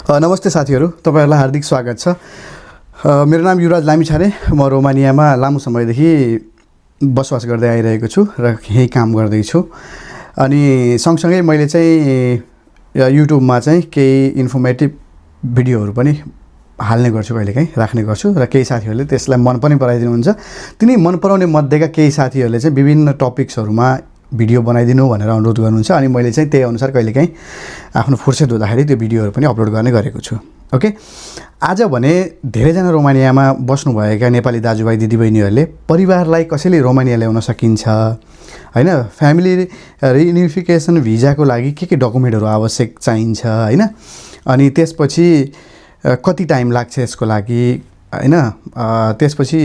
नमस्ते साथीहरू, तपाईँहरूलाई हार्दिक स्वागत छ। मेरो नाम युवराज लामिछाने। म रोमानियामा लामो समयदेखि बसोबास गर्दै आइरहेको छु र यही काम गर्दैछु। अनि सँगसँगै मैले चाहिँ युट्युबमा चाहिँ केही इन्फर्मेटिभ भिडियोहरू पनि हाल्ने गर्छु, कहिलेकाहीँ राख्ने गर्छु र केही साथीहरूले त्यसलाई मन पनि पराइदिनुहुन्छ। तिनी मन पराउने मध्येका केही साथीहरूले चाहिँ विभिन्न टपिक्सहरूमा भिडियो बनाइदिनु भनेर अनुरोध गर्नुहुन्छ अनि मैले चाहिँ त्यही अनुसार कहिलेकाहीँ आफ्नो फुर्सद हुँदाखेरि त्यो भिडियोहरू पनि अपलोड गर्ने गरेको छु। ओके, आज भने धेरैजना रोमानियामा बस्नुभएका नेपाली दाजुभाइ दिदीबहिनीहरूले परिवारलाई कसैले रोमानिया ल्याउन सकिन्छ हैन, फ्यामिली रियुनिफिकेसन भिजाको लागि के डकुमेन्टहरू आवश्यक चाहिन्छ हैन, अनि त्यसपछि कति टाइम लाग्छ यसको लागि हैन, त्यसपछि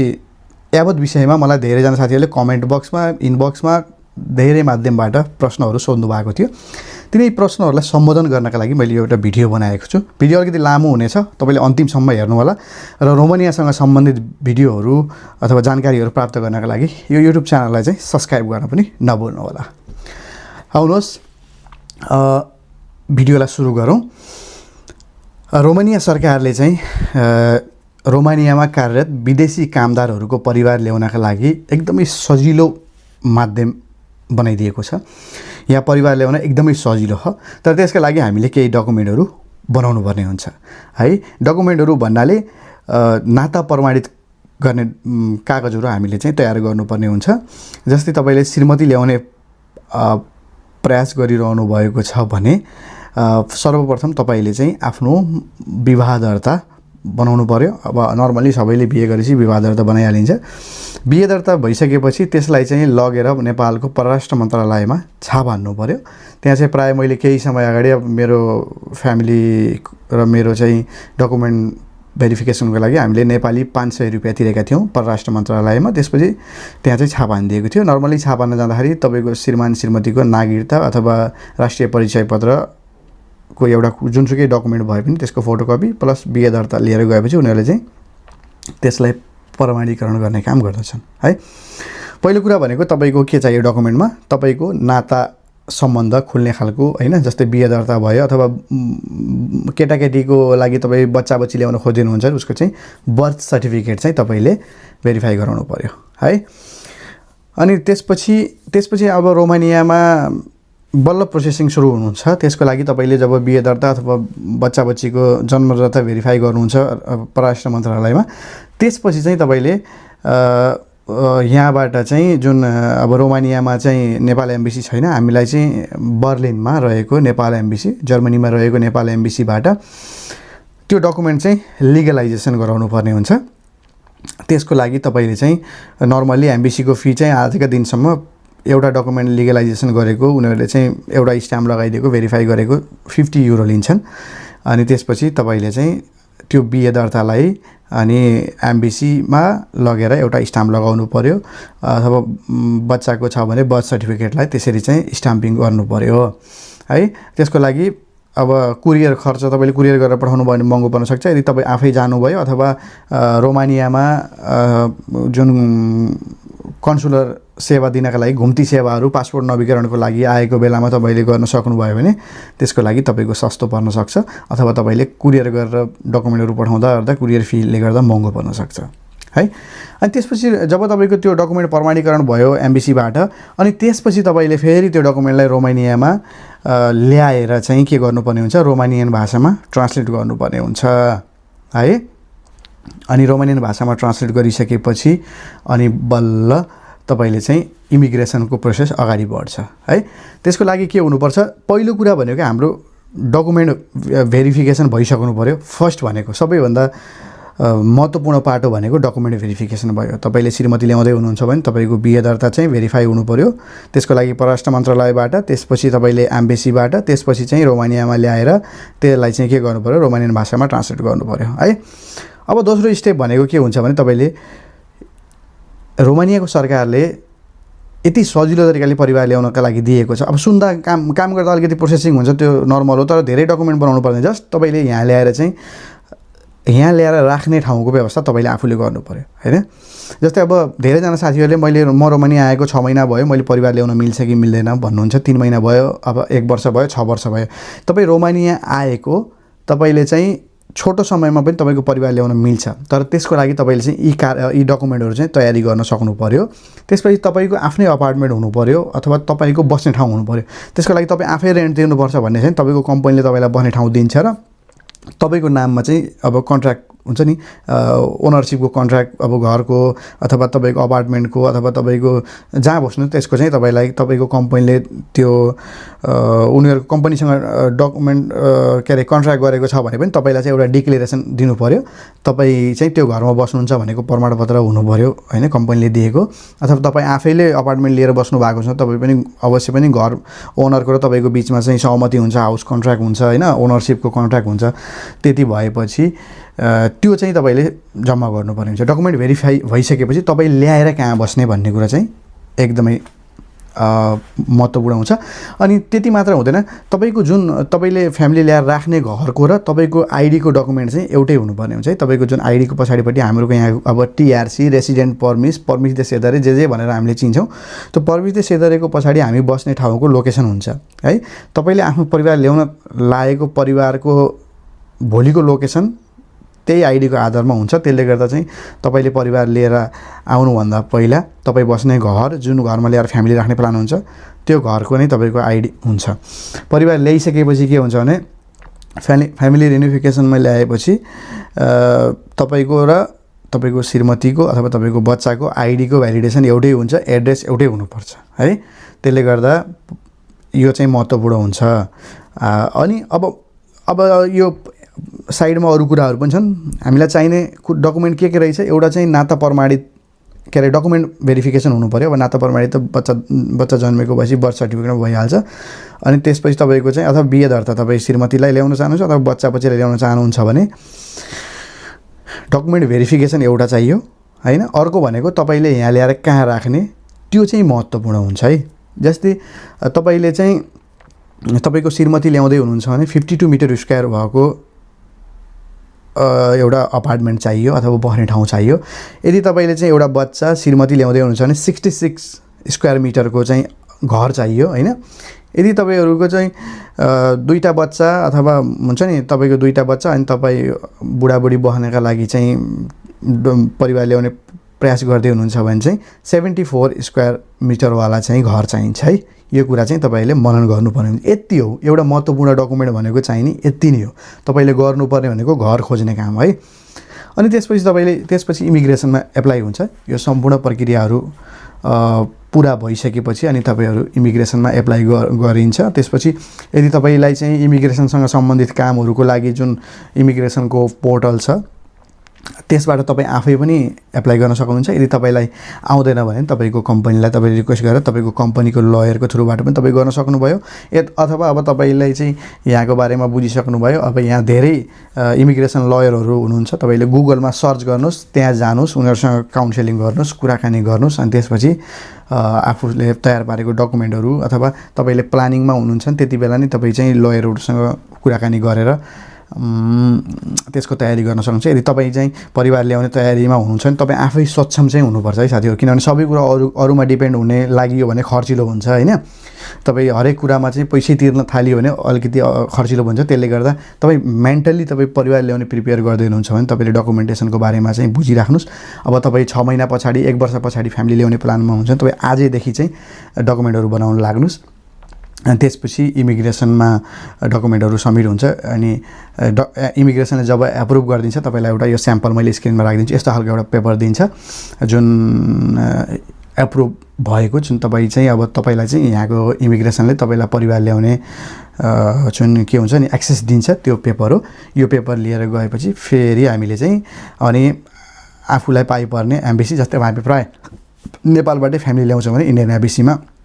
यावत विषयमा मलाई धेरैजना साथीहरूले कमेन्ट बक्समा इनबक्समा धेरै माध्यमबाट प्रश्नहरू सोध्नु भएको थियो। तिनै प्रश्नहरूलाई सम्बोधन गर्नका लागि मैले एउटा भिडियो बनाएको छु। भिडियो अलिकति लामो हुनेछ, तपाईँले अन्तिमसम्म हेर्नु होला र रोमानियासँग सम्बन्धित भिडियोहरू अथवा जानकारीहरू प्राप्त गर्नका लागि यो युट्युब च्यानललाई चाहिँ सब्स्क्राइब गर्न पनि नभुल्नु होला। आउनुहोस् भिडियोलाई सुरु गरौँ। रोमानिया सरकारले चाहिँ रोमानियामा कार्यरत विदेशी कामदारहरूको परिवार ल्याउनका लागि एकदमै सजिलो माध्यम बनाइदिएको छ। यहाँ परिवार ल्याउन एकदमै सजिलो हो, तर त्यसका लागि हामीले केही डकुमेन्टहरू बनाउनु पर्ने हुन्छ है। डकुमेन्टहरू भन्नाले नाता प्रमाणित गर्ने कागजहरू हामीले चाहिँ तयार गर्नुपर्ने हुन्छ। जस्तै तपाईँले श्रीमती ल्याउने प्रयास गरिरहनु भएको छ भने सर्वप्रथम तपाईँले चाहिँ आफ्नो विवाह दर्ता बनाउनु पर्यो। अब नर्मली सबैले बिहे गरेपछि विवाह दर्ता बनाइहालिन्छ। बिहे दर्ता भइसकेपछि त्यसलाई चाहिँ लगेर नेपालको परराष्ट्र मन्त्रालयमा छाप हान्नु पर्यो। त्यहाँ चाहिँ प्रायः मैले केही समय अगाडि अब मेरो फ्यामिली र मेरो चाहिँ डकुमेन्ट भेरिफिकेसनको लागि हामीले नेपाली 500 रुपियाँ तिरेका थियौँ परराष्ट्र मन्त्रालयमा। त्यसपछि त्यहाँ चाहिँ छाप हानिदिएको थियो। नर्मली छाप हान्न जाँदाखेरि तपाईँको श्रीमान श्रीमतीको नागरिकता अथवा राष्ट्रिय परिचय पत्रको एउटा जुनसुकै डकुमेन्ट भए पनि त्यसको फोटोकपी प्लस बिहे दर्ता लिएर गएपछि उनीहरूले चाहिँ त्यसलाई प्रमाणीकरण गर्ने काम गर्दछन् है। पहिलो कुरा भनेको तपाईँको के चाहियो डकुमेन्टमा, तपाईँको नाता सम्बन्ध खुल्ने खालको हैन, जस्तै बिहे दर्ता भयो अथवा केटाकेटीको लागि तपाईँ बच्चा बच्ची ल्याउन खोजिदिनुहुन्छ उसको चाहिँ बर्थ सर्टिफिकेट चाहिँ तपाईँले भेरिफाई गराउनु पर्यो है। अनि त्यसपछि अब रोमानियामा बल्ल प्रोसेसिङ सुरु हुनुहुन्छ। त्यसको लागि तपाईँले जब बिहे दर्ता अथवा बच्चा बच्चीको जन्म दर्ता भेरिफाई गर्नुहुन्छ परराष्ट्र मन्त्रालयमा, त्यसपछि चाहिँ तपाईँले यहाँबाट चाहिँ जुन अब रोमानियामा चाहिँ नेपाल एम्बेसी छैन, हामीलाई चाहिँ बर्लिनमा रहेको नेपाल एम्बेसी, जर्मनीमा रहेको नेपाल एम्बेसीबाट त्यो डकुमेन्ट चाहिँ लिगलाइजेसन गराउनु पर्ने हुन्छ। त्यसको लागि तपाईँले चाहिँ नर्मल्ली एम्बेसीको फी चाहिँ आजका दिनसम्म एउटा डकुमेन्ट लिगलाइजेसन गरेको उनीहरूले चाहिँ एउटा स्ट्याम्प लगाइदिएको भेरिफाई गरेको 50 युरो लिन्छन्। अनि त्यसपछि तपाईँले चाहिँ त्यो बिहे दर्तालाई अनि एम्बेसीमा लगेर एउटा स्ट्याम्प लगाउनु पर्यो अथवा बच्चाको छ भने बर्थ सर्टिफिकेटलाई त्यसरी चाहिँ स्ट्याम्पिङ गर्नु पर्यो है। त्यसको लागि अब कुरियर खर्च तपाईँले कुरियर गरेर पठाउनु भयो भने महँगो पर्न सक्छ। यदि तपाईँ आफै जानुभयो अथवा रोमानियामा जुन कन्सुलर सेवा दिनका लागि घुम्ती सेवाहरू पासपोर्ट नवीकरणको लागि आएको बेलामा तपाईँले गर्न सक्नुभयो भने त्यसको लागि तपाईँको सस्तो पर्न सक्छ, अथवा तपाईँले कुरियर गरेर डकुमेन्टहरू पठाउँदा कुरियर फीले गर्दा महँगो पर्न सक्छ है। अनि त्यसपछि जब तपाईँको त्यो डकुमेन्ट प्रमाणीकरण भयो एम्बेसीबाट, अनि त्यसपछि तपाईँले फेरि त्यो डकुमेन्टलाई रोमानियामा ल्याएर चाहिँ के गर्नुपर्ने हुन्छ, रोमानियन भाषामा ट्रान्सलेट गर्नुपर्ने हुन्छ है। अनि रोमानियन भाषामा ट्रान्सलेट गरिसकेपछि अनि बल्ल तपाईँले चाहिँ इमिग्रेसनको प्रोसेस अगाडि बढ्छ है। त्यसको लागि के हुनुपर्छ, पहिलो कुरा भनेको हाम्रो डकुमेन्ट भेरिफिकेसन भइसक्नु पर्यो। फर्स्ट भनेको सबैभन्दा महत्त्वपूर्ण पाटो भनेको डकुमेन्ट भेरिफिकेसन भयो। तपाईँले श्रीमती ल्याउँदै हुनुहुन्छ भने तपाईँको बिहे दर्ता चाहिँ भेरिफाई हुनु पर्यो। त्यसको लागि परराष्ट्र मन्त्रालयबाट, त्यसपछि तपाईँले एम्बेसीबाट, त्यसपछि चाहिँ रोमानियामा ल्याएर त्यसलाई चाहिँ के गर्नु पर्यो, रोमानियन भाषामा ट्रान्सलेट गर्नु पर्यो है। अब दोस्रो स्टेप भनेको के हुन्छ भने तपाईँले रोमानियाको सरकारले यति सजिलो तरिकाले परिवार ल्याउनका लागि दिएको छ। अब सुन्दा काम गर्दा अलिकति प्रोसेसिङ हुन्छ, त्यो नर्मल हो, तर धेरै डकुमेन्ट बनाउनु पर्ने। जस्ट तपाईँले यहाँ ल्याएर राख्ने ठाउँको व्यवस्था तपाईँले आफूले गर्नु पर्यो हैन। जस्तै अब धेरैजना साथीहरूले म रोमानिया आएको 6 महिना भयो, मैले परिवार ल्याउन मिल्छ कि मिल्दैन भन्नुहुन्छ। 3 महिना भयो, अब 1 वर्ष भयो, 6 वर्ष भयो। तपाईँ रोमानिया आएको तपाईँले चाहिँ छोटो समयमा पनि तपाईँको परिवार ल्याउन मिल्छ। तर त्यसको लागि तपाईँले चाहिँ यी डकुमेन्टहरू चाहिँ तयारी गर्न सक्नु पऱ्यो। त्यसपछि तपाईँको आफ्नै अपार्टमेन्ट हुनु पऱ्यो अथवा तपाईँको बस्ने ठाउँ हुनु पऱ्यो। त्यसको लागि तपाईँ आफै रेन्ट तिर्नुपर्छ भन्ने चाहिँ तपाईँको कम्पनीले तपाईँलाई बस्ने ठाउँ दिन्छ र तपाईँको नाममा चाहिँ अब कन्ट्र्याक्ट हुन्छ नि, ओनरसिपको कन्ट्र्याक्ट अब घरको अथवा तपाईँको अपार्टमेन्टको अथवा तपाईँको जहाँ बस्नु त्यसको चाहिँ तपाईँलाई तपाईँको कम्पनीले त्यो उनीहरूको कम्पनीसँग डकुमेन्ट के अरे कन्ट्र्याक्ट गरेको छ भने पनि तपाईँलाई चाहिँ एउटा डिक्लेरेसन दिनु पऱ्यो। तपाईँ चाहिँ त्यो घरमा बस्नुहुन्छ भनेको प्रमाणपत्र हुनु पऱ्यो होइन, कम्पनीले दिएको। अथवा तपाईँ आफैले अपार्टमेन्ट लिएर बस्नु भएको छ, तपाईँ पनि अवश्य पनि घर ओनरको र तपाईँको बिचमा चाहिँ सहमति हुन्छ, हाउस कन्ट्र्याक्ट हुन्छ होइन, ओनरसिपको कन्ट्र्याक्ट हुन्छ। त्यति भएपछि त्यो चाहिँ तपाईँले जम्मा गर्नुपर्ने हुन्छ। डकुमेन्ट भेरिफाई भइसकेपछि तपाईँ ल्याएर कहाँ बस्ने भन्ने कुरा चाहिँ एकदमै महत्त्वपूर्ण हुन्छ। अनि त्यति मात्र हुँदैन, तपाईँको जुन तपाईँले फ्यामिली ल्याएर राख्ने घरको र तपाईँको आइडीको डकुमेन्ट चाहिँ एउटै हुनुपर्ने हुन्छ है। तपाईँको जुन आइडीको पछाडिपट्टि हाम्रो यहाँ अब टिआरसी, रेसिडेन्ट पर्मिस दे सेदरे जे भनेर हामीले चिन्छौँ, त्यो पर्मिस दे सेदरेको पछाडि हामी बस्ने ठाउँको लोकेसन हुन्छ है। तपाईँले आफ्नो परिवार ल्याउन लागेको परिवारको भोलिको लोकेसन त्यही आइडीको आधारमा हुन्छ। त्यसले गर्दा चाहिँ तपाईँले परिवार लिएर आउनुभन्दा पहिला तपाईँ बस्ने घर, जुन घरमा ल्याएर फ्यामिली राख्ने प्लान हुन्छ, त्यो घरको नै तपाईँको आइडी हुन्छ। परिवार ल्याइसकेपछि के हुन्छ भने फ्यामिली रियुनिफिकेसनमा ल्याएपछि तपाईँको र तपाईँको श्रीमतीको अथवा तपाईँको बच्चाको आइडीको भ्यालिडेसन एउटै हुन्छ, एड्रेस एउटै हुनुपर्छ है। त्यसले गर्दा यो चाहिँ महत्त्वपूर्ण हुन्छ। अनि अब यो साइडमा अरू कुराहरू पनि छन्। हामीलाई चाहिने डकुमेन्ट के रहेछ, एउटा चाहिँ नाता प्रमाणित के अरे डकुमेन्ट भेरिफिकेसन हुनु पऱ्यो। अब नाता प्रमाणित त बच्चा जन्मेको भएपछि बर्थ सर्टिफिकेटमा भइहाल्छ। अनि त्यसपछि तपाईँको चाहिँ अथवा बिहे दर्ता तपाईँ श्रीमतीलाई ल्याउन चाहनुहुन्छ अथवा बच्चा पछि ल्याउन चाहनुहुन्छ भने डकुमेन्ट भेरिफिकेसन एउटा चाहियो होइन। अर्को भनेको तपाईँले यहाँ ल्याएर कहाँ राख्ने त्यो चाहिँ महत्त्वपूर्ण हुन्छ है। जस्तै तपाईँले चाहिँ तपाईँको श्रीमती ल्याउँदै हुनुहुन्छ भने 52 मिटर स्क्वायर भएको एउटा अपार्टमेन्ट चाहियो अथवा बस्ने ठाउँ चाहियो। यदि तपाईँले चाहिँ एउटा बच्चा श्रीमती ल्याउँदै हुनुहुन्छ भने 66 स्क्वायर मिटरको चाहिँ घर चाहियो होइन। यदि तपाईँहरूको चाहिँ दुईवटा बच्चा अथवा हुन्छ नि तपाईँको दुईवटा बच्चा अनि तपाईँ बुढाबुढी बस्नका लागि चाहिँ परिवार ल्याउने प्रयास गर्दै हुनुहुन्छ भने चाहिँ 74 स्क्वायर मिटरवाला चाहिँ घर चाहिन्छ है। यो कुरा चाहिँ तपाईँले मनन गर्नुपर्ने हुन्छ। यति हो एउटा महत्त्वपूर्ण डकुमेन्ट भनेको चाहिने, यति नै हो। तपाईँले गर्नुपर्ने भनेको घर खोज्ने काम है। अनि त्यसपछि इमिग्रेसनमा एप्लाई हुन्छ। यो सम्पूर्ण प्रक्रियाहरू पुरा भइसकेपछि अनि तपाईँहरू इमिग्रेसनमा एप्लाई गरिन्छ। त्यसपछि यदि तपाईँलाई चाहिँ इमिग्रेसनसँग सम्बन्धित कामहरूको लागि जुन इमिग्रेसनको पोर्टल छ त्यसबाट तपाईँ आफै पनि एप्लाई गर्न सक्नुहुन्छ। यदि तपाईँलाई आउँदैन भने तपाईँको कम्पनीलाई तपाईँले रिक्वेस्ट गरेर तपाईँको कम्पनीको लयरको थ्रुबाट पनि तपाईँ गर्न सक्नुभयो। अथवा अब तपाईँलाई चाहिँ यहाँको बारेमा बुझिसक्नुभयो, अब यहाँ धेरै इमिग्रेसन लयरहरू हुनुहुन्छ, तपाईँले गुगलमा सर्च गर्नुहोस्, त्यहाँ जानुहोस्, उनीहरूसँग काउन्सिलिङ गर्नुहोस्, कुराकानी गर्नुहोस्। अनि त्यसपछि आफूले तयार पारेको डकुमेन्टहरू अथवा तपाईँले प्लानिङमा हुनुहुन्छ त्यति बेला नै तपाईँ चाहिँ लयरहरूसँग कुराकानी गरेर त्यसको तयारी गर्न सक्नुहुन्छ। यदि तपाईँ चाहिँ परिवार ल्याउने तयारीमा हुनुहुन्छ भने तपाईँ आफै सक्षम चाहिँ हुनुपर्छ है साथीहरू। किनभने सबै कुरा अरूमा डिपेन्ड हुने लागि भने खर्चिलो हुन्छ होइन। तपाईँ हरेक कुरामा चाहिँ पैसै तिर्न थालियो भने अलिकति खर्चिलो हुन्छ। त्यसले गर्दा तपाईँ मेन्टल्ली तपाईँ परिवार ल्याउने प्रिपेयर गर्दै हुनुहुन्छ भने तपाईँले डकुमेन्टेसनको बारेमा चाहिँ बुझिराख्नुहोस्। अब तपाईँ 6 महिना पछाडि 1 वर्ष पछाडि फ्यामिली ल्याउने प्लानमा हुन्छ भने तपाईँ आजैदेखि चाहिँ डकुमेन्टहरू बनाउन लाग्नुहोस्। अनि त्यसपछि इमिग्रेसनमा डकुमेन्टहरू सबमिट हुन्छ। अनि इमिग्रेसनले जब एप्रुभ गरिदिन्छ तपाईँलाई एउटा यो स्याम्पल मैले स्क्रिनमा राखिदिन्छु, यस्तो खालको एउटा पेपर दिन्छ जुन एप्रुभ भएको, जुन तपाईँ चाहिँ अब तपाईँलाई चाहिँ यहाँको इमिग्रेसनले तपाईँलाई परिवार ल्याउने जुन के हुन्छ नि एक्सेस दिन्छ त्यो पेपर हो। यो पेपर लिएर गएपछि फेरि हामीले चाहिँ अनि आफूलाई पाइपर्ने एम्बेसी, जस्तै हामी प्रायः नेपालबाटै फ्यामिली ल्याउँछौँ भने इन्डियन एम्बेसीमा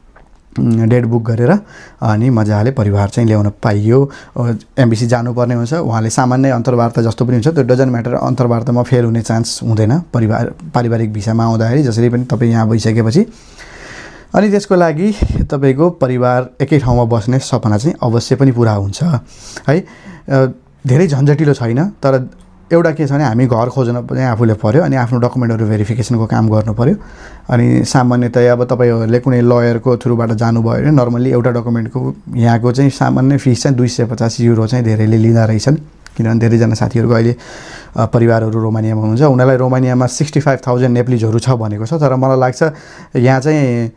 डेट बुक गरेर अनि मजाले परिवार चाहिँ ल्याउन पाइयो। एम्बेसी जानुपर्ने हुन्छ, उहाँले सामान्य अन्तर्वार्ता जस्तो पनि हुन्छ, त्यो डजन्ट म्याटर अन्तर्वार्तामा फेल हुने चान्स हुँदैन पारिवारिक भिसामा आउँदाखेरि, जसरी पनि तपाईँ यहाँ भइसकेपछि। अनि त्यसको लागि तपाईँको परिवार एकै ठाउँमा बस्ने सपना चाहिँ अवश्य पनि पुरा हुन्छ है। धेरै झन्झटिलो छैन, तर एउटा के छ भने हामी घर खोज्न पनि आफूले पर्यो अनि आफ्नो डकुमेन्टहरू भेरिफिकेसनको काम गर्नु पर्यो। अनि सामान्यतया अब तपाईँहरूले कुनै लयरको थ्रुबाट जानुभयो भने नर्मल्ली एउटा डकुमेन्टको यहाँको चाहिँ सामान्य फिस चाहिँ 250 युरो चाहिँ धेरैले लिँदा रहेछन् किनभने धेरैजना साथीहरूको अहिले परिवारहरू रोमानियामा हुनुहुन्छ, उनीहरूलाई रोमानियामा 65,000 नेप्लिजहरू छ भनेको छ। तर मलाई लाग्छ यहाँ चाहिँ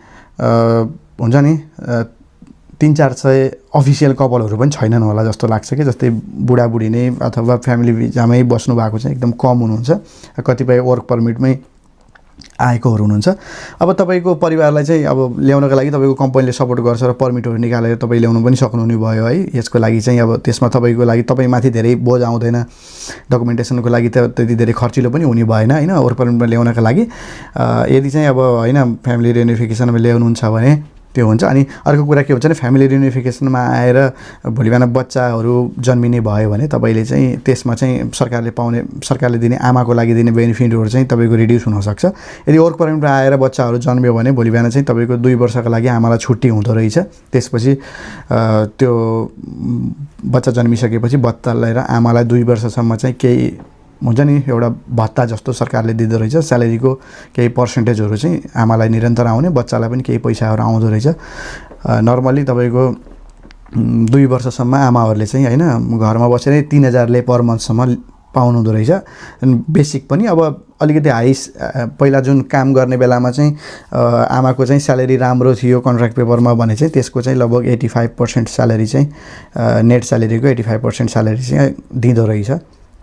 हुन्छ नि 300-400 अफिसियल कपलहरू पनि छैनन् होला जस्तो लाग्छ कि, जस्तै बुढाबुढी नै अथवा फ्यामिली भिजामै बस्नु भएको चाहिँ एकदम कम हुनुहुन्छ, कतिपय वर्क पर्मिटमै आएकोहरू हुनुहुन्छ। अब तपाईँको परिवारलाई चाहिँ अब ल्याउनका लागि तपाईँको कम्पनीले सपोर्ट गर्छ र पर्मिटहरू निकालेर तपाईँ ल्याउनु पनि सक्नुहुने भयो है। यसको लागि चाहिँ अब त्यसमा तपाईँको लागि तपाईँमाथि धेरै बोझ आउँदैन, डकुमेन्टेसनको लागि त त्यति धेरै खर्चिलो पनि हुने भएन होइन वर्क पर्मिटमा ल्याउनका लागि। यदि चाहिँ अब होइन फ्यामिली रियुनिफिकेसनमा ल्याउनुहुन्छ भने त्यो हुन्छ। अनि अर्को कुरा के हुन्छ भने फ्यामिली रियुनिफिकेसनमा आएर भोलि बिहान बच्चाहरू जन्मिने भयो भने तपाईँले चाहिँ त्यसमा चाहिँ सरकारले दिने आमाको लागि दिने बेनिफिटहरू चाहिँ तपाईँको रिड्युस हुनसक्छ। यदि वर्क पर्मिटमा आएर बच्चाहरू जन्मियो भने भोलि बिहान चाहिँ तपाईँको 2 वर्षका लागि आमालाई छुट्टी हुँदो रहेछ। त्यसपछि त्यो बच्चा जन्मिसकेपछि बच्चालाई र आमालाई 2 वर्षसम्म चाहिँ केही हुन्छ नि एउटा भत्ता जस्तो सरकारले दिँदो रहेछ, स्यालेरीको केही पर्सेन्टेजहरू चाहिँ आमालाई निरन्तर आउने, बच्चालाई पनि केही पैसाहरू आउँदो रहेछ। नर्मल्ली तपाईँको 2 वर्षसम्म आमाहरूले चाहिँ होइन घरमा बसेर 3,000 पर मन्थसम्म पाउनु हुँदो रहेछ। बेसिक पनि अब अलिकति हाई पहिला जुन काम गर्ने बेलामा चाहिँ आमाको चाहिँ स्यालेरी राम्रो थियो कन्ट्र्याक्ट पेपरमा भने चाहिँ त्यसको चाहिँ लगभग 85% स्यालेरी चाहिँ नेट स्यालेरीको 85% स्यालेरी चाहिँ दिँदो रहेछ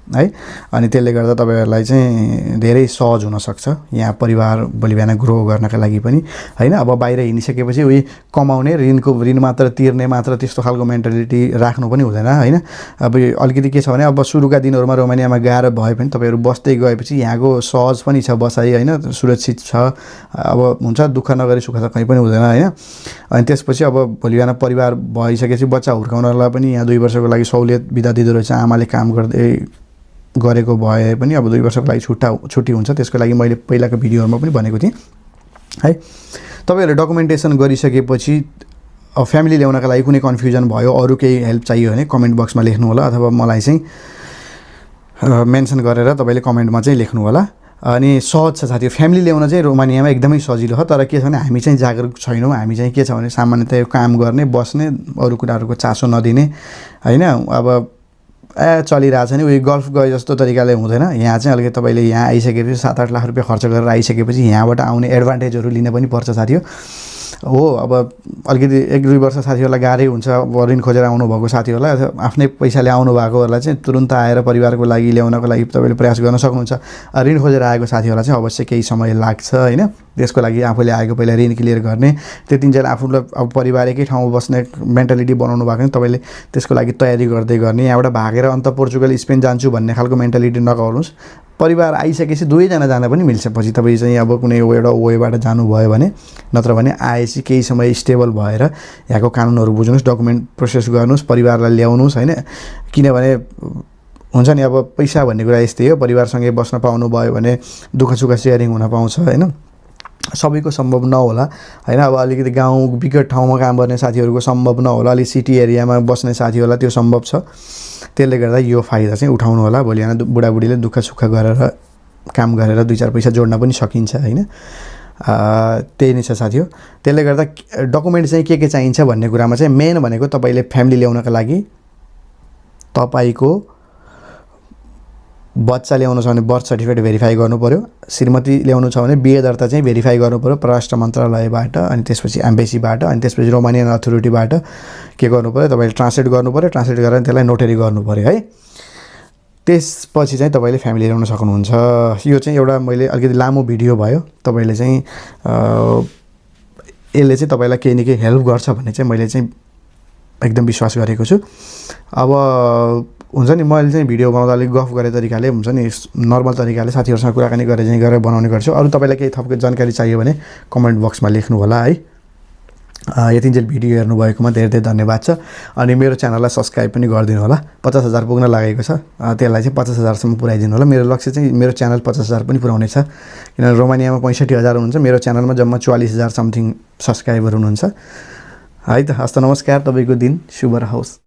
है। अनि त्यसले गर्दा तपाईँहरूलाई चाहिँ धेरै सहज हुनसक्छ यहाँ परिवार भोलि बिहान ग्रो गर्नका लागि पनि होइन। अब बाहिर हिँडिसकेपछि उही कमाउने ऋण मात्र तिर्ने मात्र त्यस्तो खालको मेन्टालिटी राख्नु पनि हुँदैन होइन। अब अलिकति के छ भने अब सुरुका दिनहरूमा रोमानियामा गाह्रो भए पनि तपाईँहरू बस्दै गएपछि यहाँको सहज पनि छ बसाइ होइन, सुरक्षित छ। अब हुन्छ दुःख नगरी सुख त कहीँ पनि हुँदैन होइन। अनि त्यसपछि अब भोलि बिहान परिवार भइसकेपछि बच्चा हुर्काउनलाई पनि यहाँ 2 वर्षको लागि सहुलियत बिदा दिँदो रहेछ। आमाले काम गर्दै गरेको भए पनि अब 2 वर्षको लागि छुट्टी हुन्छ। त्यसको लागि मैले पहिलाको भिडियोहरूमा पनि भनेको थिएँ है। तपाईँहरूले डकुमेन्टेसन गरिसकेपछि फ्यामिली ल्याउनका लागि कुनै कन्फ्युजन भयो, अरू केही हेल्प चाहियो भने कमेन्ट बक्समा लेख्नु होला अथवा मलाई चाहिँ मेन्सन गरेर तपाईँले कमेन्टमा चाहिँ लेख्नु होला। अनि सहज छ साथी, फ्यामिली ल्याउन चाहिँ रोमानियामा एकदमै सजिलो छ। तर के छ भने हामी चाहिँ जागरुक छैनौँ। हामी चाहिँ के छ भने सामान्यतया काम गर्ने बस्ने अरू कुराहरूको चासो नदिने होइन। अब चलिरहेछ नि उयो गल्फ गए जस्तो तरिकाले हुँदैन। यहाँ चाहिँ अलिकति तपाईँले यहाँ आइसकेपछि 7-8 लाख रुपियाँ खर्च गरेर आइसकेपछि यहाँबाट आउने एडभान्टेजहरू लिन पनि पर्छ साथी हो। अब अलिकति 1-2 वर्ष साथीहरूलाई गाह्रै हुन्छ। अब ऋण खोजेर आउनुभएको साथीहरूलाई आफ्नै पैसाले आउनु भएकोहरूलाई चाहिँ तुरुन्त आएर परिवारको लागि ल्याउनको लागि तपाईँले प्रयास गर्न सक्नुहुन्छ। ऋण खोजेर आएको साथीहरूलाई चाहिँ अवश्य केही समय लाग्छ होइन। त्यसको लागि आफूले आएको पहिला ऋण क्लियर गर्ने, त्यतिन्जेल आफूलाई अब परिवार एकै ठाउँमा बस्ने मेन्टालिटी बनाउनु भएको तपाईँले त्यसको लागि तयारी गर्दै गर्ने। यहाँबाट भागेर अन्त पोर्चुगल स्पेन जान्छु भन्ने खालको मेन्टालिटी नगर्नुहोस्। परिवार आइसकेपछि 2जना जाँदा पनि मिल्छ। पछि तपाईँ चाहिँ अब कुनै एउटा वेबाट जानुभयो भने, नत्र भने आएपछि केही समय स्टेबल भएर यहाँको कानुनहरू बुझ्नुहोस्, डकुमेन्ट प्रोसेस गर्नुहोस्, परिवारलाई ल्याउनुहोस् होइन। किनभने हुन्छ नि अब पैसा भन्ने कुरा यस्तै हो, परिवारसँगै बस्न पाउनु भयो भने दुःख सुख सेयरिङ हुन पाउँछ होइन। सबैको सम्भव नहोला होइन। अब अलिकति गाउँ विकट ठाउँमा काम गर्ने साथीहरूको सम्भव नहोला, अलिक सिटी एरियामा बस्ने साथीहरूलाई त्यो सम्भव छ। त्यसले गर्दा यो फाइदा चाहिँ उठाउनु होला। भोलि बिहान बुढाबुढीले दुःख सुख गरेर काम गरेर 2-4 पैसा जोड्न पनि सकिन्छ होइन। त्यही नै छ साथी हो। त्यसले गर्दा डकुमेन्ट चाहिँ के चाहिन्छ भन्ने कुरामा चाहिँ मेन भनेको तपाईँले फ्यामिली ल्याउनका लागि तपाईँको बच्चा ल्याउनु छ भने बर्थ सर्टिफिकेट भेरिफाई गर्नु पऱ्यो। श्रीमती ल्याउनु छ भने बिहे दर्ता चाहिँ भेरिफाई गर्नु पऱ्यो परराष्ट्र मन्त्रालयबाट, अनि त्यसपछि एम्बेसीबाट, अनि त्यसपछि रोमानियन अथोरिटीबाट के गर्नु पऱ्यो तपाईँले ट्रान्सलेट गर्नु पऱ्यो। ट्रान्सलेट गरेर त्यसलाई नोटरी गर्नु पऱ्यो है। त्यसपछि चाहिँ तपाईँले फ्यामिली ल्याउन सक्नुहुन्छ। यो चाहिँ एउटा मैले अलिकति लामो भिडियो भयो। तपाईँले चाहिँ यसले चाहिँ तपाईँलाई केही न केही हेल्प गर्छ भन्ने चाहिँ मैले चाहिँ एकदम विश्वास गरेको छु। अब हुन्छ नि मैले चाहिँ भिडियो बनाउँदा अलिक गफ गरे तरिकाले हुन्छ नि नर्मल तरिकाले साथीहरूसँग कुराकानी गरेर बनाउने गर्छु। अरू तपाईँलाई केही थप जानकारी चाहियो भने कमेन्ट बक्समा लेख्नु होला है। यतिन्जेल भिडियो हेर्नुभएकोमा धेरै धेरै धन्यवाद छ। अनि मेरो च्यानललाई सब्सक्राइब पनि गरिदिनु होला। 50,000 पुग्न लागेको छ, त्यसलाई चाहिँ 50,000सम्म पुऱ्याइदिनु होला। मेरो लक्ष्य चाहिँ मेरो च्यानल 50,000 पनि पुऱ्याउने छ। किनभने रोमानियामा 65,000 हुनुहुन्छ, मेरो च्यानलमा जम्मा 44,000 समथिङ सब्सक्राइबर हुनुहुन्छ है त। हस्त नमस्कार, तपाईँको दिन शुभ रहोस्।